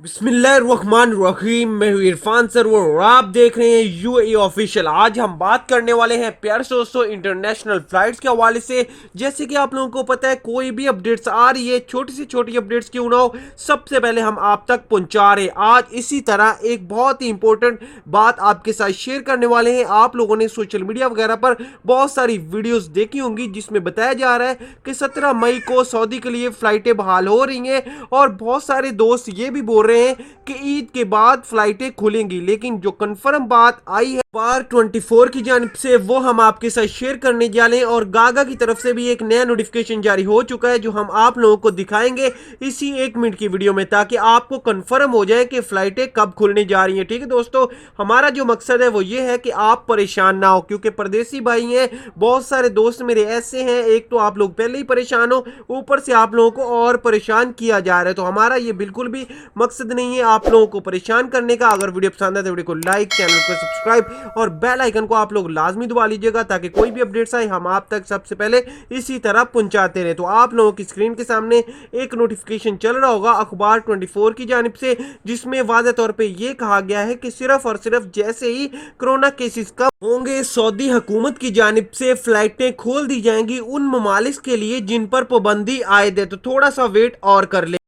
बिस्मिल्लाहिर्रहमानिर्रहीम। मैं हूं इरफान सरवर और आप देख रहे हैं यूएई ऑफिशियल। आज हम बात करने वाले हैं प्यारे दोस्तों इंटरनेशनल फ्लाइट्स के हवाले से। जैसे कि आप लोगों को पता है, कोई भी अपडेट्स आ रही है, छोटी से छोटी अपडेट्स क्यों ना हो, सबसे पहले हम आप तक पहुंचा रहे हैं। आज इसी तरह एक बहुत ही इंपॉर्टेंट बात आपके साथ शेयर करने वाले हैं। आप लोगों ने सोशल मीडिया वगैरह पर बहुत सारी वीडियोस देखी होंगी जिसमें बताया जा रहा है कि 17 मई को सऊदी के लिए फ्लाइटें बहाल हो रही हैं और बहुत सारे दोस्त ये भी बोल रहे हैं कि ईद के बाद फ्लाइटें खुलेंगी। लेकिन जो कंफर्म बात आई है बार 24 की जानिब से, वो हम आपके साथ शेयर करने जा रहे हैं। और गागा की तरफ से भी एक नया नोटिफिकेशन जारी हो चुका है जो हम आप लोगों को दिखाएंगे इसी 1 मिनट की वीडियो में, ताकि आपको कंफर्म हो जाए कि फ्लाइटें कब खुलने जा रही हैं। ठीक है दोस्तों, हमारा जो मकसद है वो ये है कि आप परेशान ना हो, क्योंकि परदेसी भाई हैं, बहुत सारे दोस्त मेरे ऐसे हैं, एक तो आप लोग पहले ही परेशान हो, ऊपर से आप लोगों को और परेशान किया जा रहा है। तो हमारा ये बिल्कुल भी मकसद नहीं है आप लोगों को परेशान करने का। अगर वीडियो पसंद है तो वीडियो को लाइक, चैनल को सब्सक्राइब और बेल आइकन को आप लोग लाजमी दबा लीजिएगा, ताकि कोई भी अपडेट्स आए हम आप तक सबसे पहले इसी तरह पहुंचाते रहे। तो आप लोगों की स्क्रीन के सामने एक नोटिफिकेशन चल रहा होगा अखबार 24 की जानिब से, जिसमें वाज़ेह तौर पे ये कहा गया है कि सिर्फ और सिर्फ जैसे ही कोरोना केसेस कम होंगे, सऊदी हुकूमत की जानिब से फ्लाइटें खोल दी जाएंगी उन ममालिक के लिए जिन पर पाबंदी आयद है। तो थोड़ा सा वेट और कर ले।